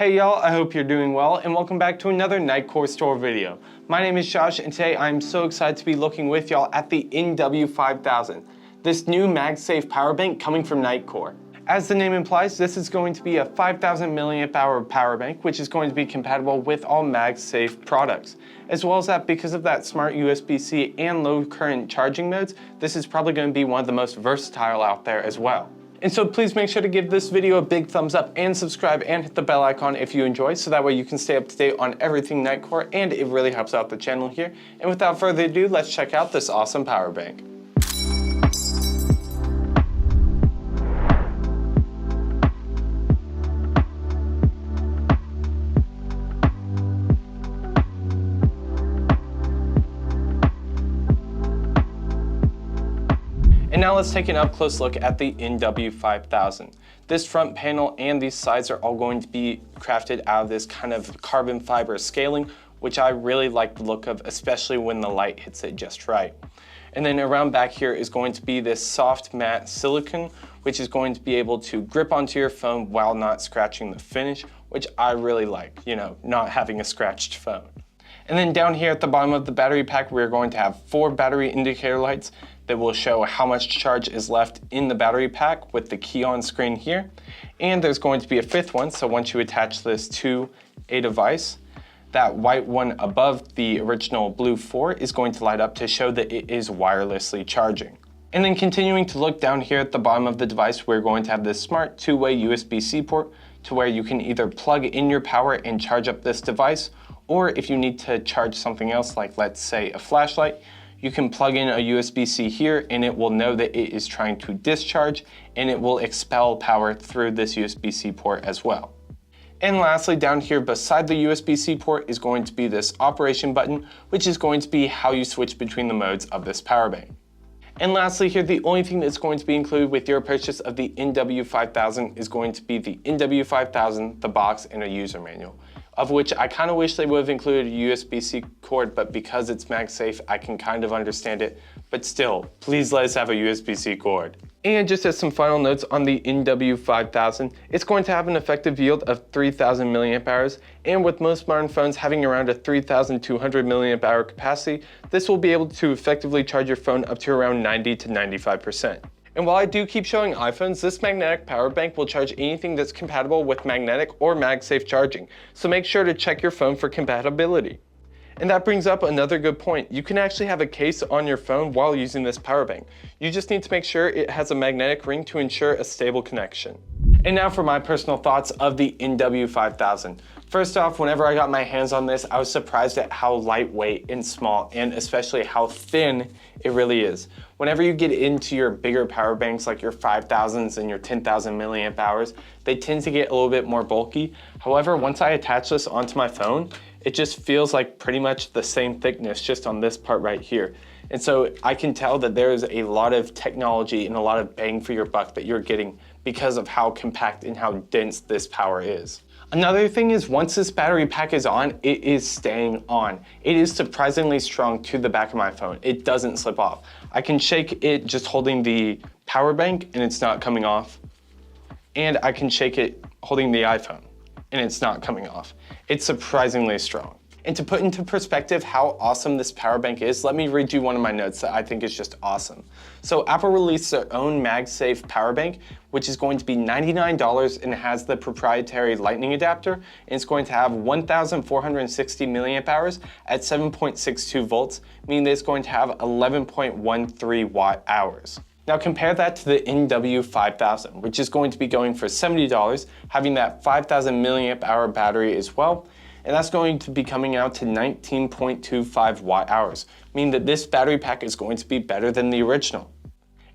Hey y'all, I hope you're doing well and welcome back to another Nitecore store video. My name is Josh and today I'm so excited to be looking with y'all at the NW5000, this new MagSafe power bank coming from Nitecore. As the name implies, this is going to be a 5000 milliamp hour power bank, which is going to be compatible with all MagSafe products. As well as that, because of that smart USB-C and low current charging modes, this is probably going to be one of the most versatile out there as well. And so please make sure to give this video a big thumbs up and subscribe and hit the bell icon if you enjoy, so that way you can stay up to date on everything Nitecore, and it really helps out the channel here. And without further ado, let's check out this awesome power bank. And now let's take an up close look at the NW5000. This front panel and these sides are all going to be crafted out of this kind of carbon fiber scaling, which I really like the look of, especially when the light hits it just right. And then around back here is going to be this soft matte silicone, which is going to be able to grip onto your phone while not scratching the finish, which I really like, not having a scratched phone. And then down here at the bottom of the battery pack, we're going to have 4 battery indicator lights that will show how much charge is left in the battery pack with the key on screen here. And there's going to be a 5th one, so once you attach this to a device, that white one above the original blue 4 is going to light up to show that it is wirelessly charging. And then continuing to look down here at the bottom of the device, we're going to have this smart 2-way USB-C port to where you can either plug in your power and charge up this device, or if you need to charge something else, like let's say a flashlight, you can plug in a USB-C here and it will know that it is trying to discharge, and it will expel power through this USB-C port as well. And lastly, down here beside the USB-C port is going to be this operation button, which is going to be how you switch between the modes of this power bank. And lastly here, the only thing that's going to be included with your purchase of the NW5000 is going to be the NW5000, the box, and a user manual, of which I kind of wish they would have included a USB-C cord, but because it's MagSafe, I can kind of understand it. But still, please let us have a USB-C cord. And just as some final notes on the NW5000, it's going to have an effective yield of 3000 milliamp hours, and with most modern phones having around a 3200 milliamp hour capacity, this will be able to effectively charge your phone up to around 90 to 95%. And while I do keep showing iPhones, this magnetic power bank will charge anything that's compatible with magnetic or MagSafe charging, so make sure to check your phone for compatibility. And that brings up another good point. You can actually have a case on your phone while using this power bank. You just need to make sure it has a magnetic ring to ensure a stable connection. And now for my personal thoughts of the NW5000. First off, whenever I got my hands on this, I was surprised at how lightweight and small, and especially how thin it really is. Whenever you get into your bigger power banks like your 5000s and your 10,000 milliamp hours, they tend to get a little bit more bulky. However, once I attach this onto my phone, it just feels like pretty much the same thickness just on this part right here. And so I can tell that there's a lot of technology and a lot of bang for your buck that you're getting because of how compact and how dense this power is. Another thing is, once this battery pack is on, it is staying on. It is surprisingly strong to the back of my phone. It doesn't slip off. I can shake it just holding the power bank and it's not coming off. And I can shake it holding the iPhone and it's not coming off. It's surprisingly strong. And to put into perspective how awesome this power bank is, let me read you one of my notes that I think is just awesome. So Apple released their own MagSafe power bank, which is going to be $99 and has the proprietary lightning adapter, and it's going to have 1460 milliamp hours at 7.62 volts, meaning that it's going to have 11.13 watt hours. Now compare that to the NW5000, which is going to be going for $70, having that 5000 milliamp hour battery as well. And that's going to be coming out to 19.25 watt hours, meaning that this battery pack is going to be better than the original.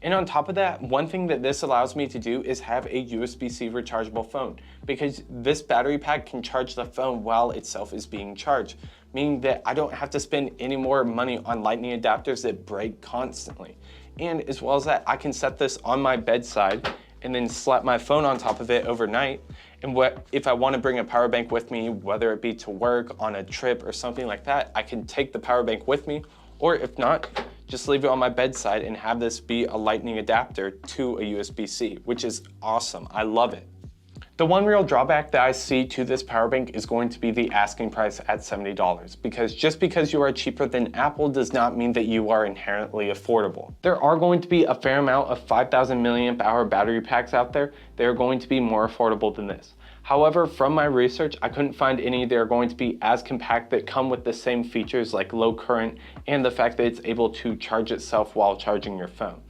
And on top of that, one thing that this allows me to do is have a USB-C rechargeable phone, because this battery pack can charge the phone while itself is being charged, meaning that I don't have to spend any more money on lightning adapters that break constantly. And as well as that, I can set this on my bedside and then slap my phone on top of it overnight. And if I want to bring a power bank with me, whether it be to work, on a trip, or something like that, I can take the power bank with me, or if not, just leave it on my bedside and have this be a lightning adapter to a USB-C, which is awesome. I love it. The one real drawback that I see to this power bank is going to be the asking price at $70, because just because you are cheaper than Apple does not mean that you are inherently affordable. There are going to be a fair amount of 5,000 milliamp hour battery packs out there. They are going to be more affordable than this. However, from my research, I couldn't find any that are going to be as compact that come with the same features like low current and the fact that it's able to charge itself while charging your phone.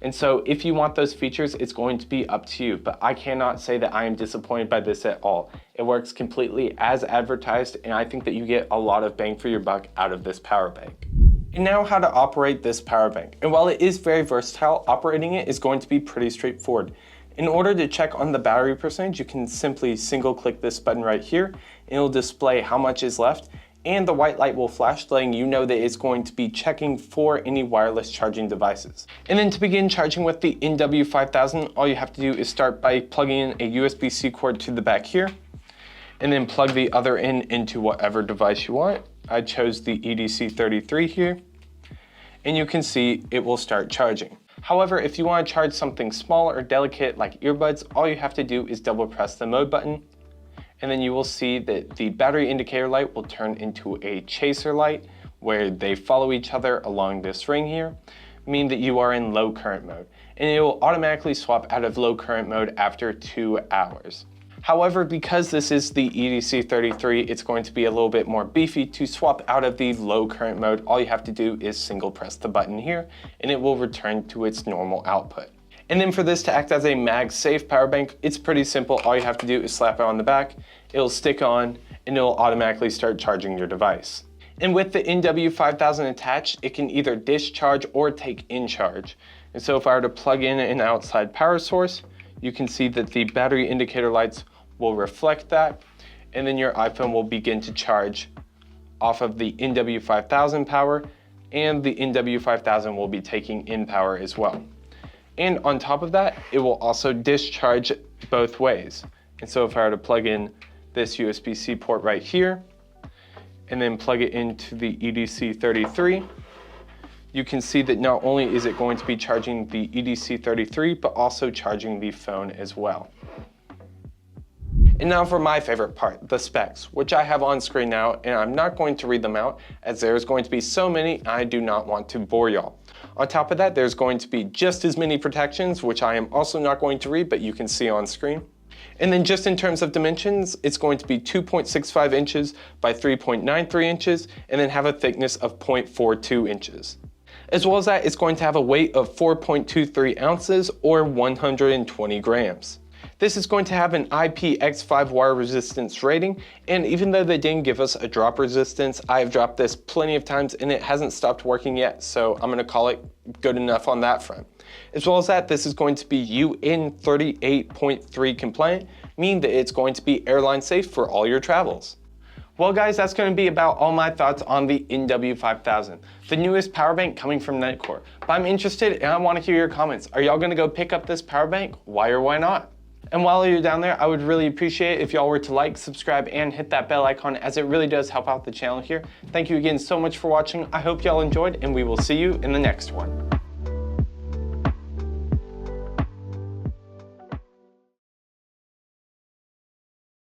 And so if you want those features, it's going to be up to you, but I cannot say that I am disappointed by this at all. It works completely as advertised, and I think that you get a lot of bang for your buck out of this power bank. And now how to operate this power bank. And while it is very versatile, operating it is going to be pretty straightforward. In order to check on the battery percentage, you can simply single click this button right here, and it'll display how much is left, and the white light will flash letting you know that it's going to be checking for any wireless charging devices. And then to begin charging with the NW5000, all you have to do is start by plugging in a USB-C cord to the back here, and then plug the other end into whatever device you want. I chose the EDC33 here, and you can see it will start charging. However, if you want to charge something small or delicate like earbuds, all you have to do is double press the mode button, and then you will see that the battery indicator light will turn into a chaser light where they follow each other along this ring here, meaning that you are in low current mode, and it will automatically swap out of low current mode after 2 hours. However, because this is the EDC33, it's going to be a little bit more beefy. To swap out of the low current mode, all you have to do is single press the button here, and it will return to its normal output. And then for this to act as a MagSafe power bank, it's pretty simple. All you have to do is slap it on the back, it'll stick on, and it'll automatically start charging your device. And with the NW5000 attached, it can either discharge or take in charge. And so if I were to plug in an outside power source, you can see that the battery indicator lights will reflect that, and then your iPhone will begin to charge off of the NW5000 power, and the NW5000 will be taking in power as well. And on top of that, it will also discharge both ways. And so if I were to plug in this USB-C port right here, and then plug it into the EDC33, you can see that not only is it going to be charging the EDC33, but also charging the phone as well. And now for my favorite part, the specs, which I have on screen now, and I'm not going to read them out as there's going to be so many, I do not want to bore y'all. On top of that, there's going to be just as many protections, which I am also not going to read, but you can see on screen. And then just in terms of dimensions, it's going to be 2.65 inches by 3.93 inches, and then have a thickness of 0.42 inches. As well as that, it's going to have a weight of 4.23 ounces or 120 grams. This is going to have an IPX5 water resistance rating, and even though they didn't give us a drop resistance, I have dropped this plenty of times and it hasn't stopped working yet, so I'm gonna call it good enough on that front. As well as that, this is going to be UN 38.3 compliant, meaning that it's going to be airline safe for all your travels. Well guys, that's going to be about all my thoughts on the NW5000, the newest power bank coming from Nitecore. But I'm interested and I want to hear your comments. Are y'all going to go pick up this power bank? Why or why not? And while you're down there, I would really appreciate it if y'all were to like, subscribe, and hit that bell icon, as it really does help out the channel here. Thank you again so much for watching. I hope y'all enjoyed, and we will see you in the next one.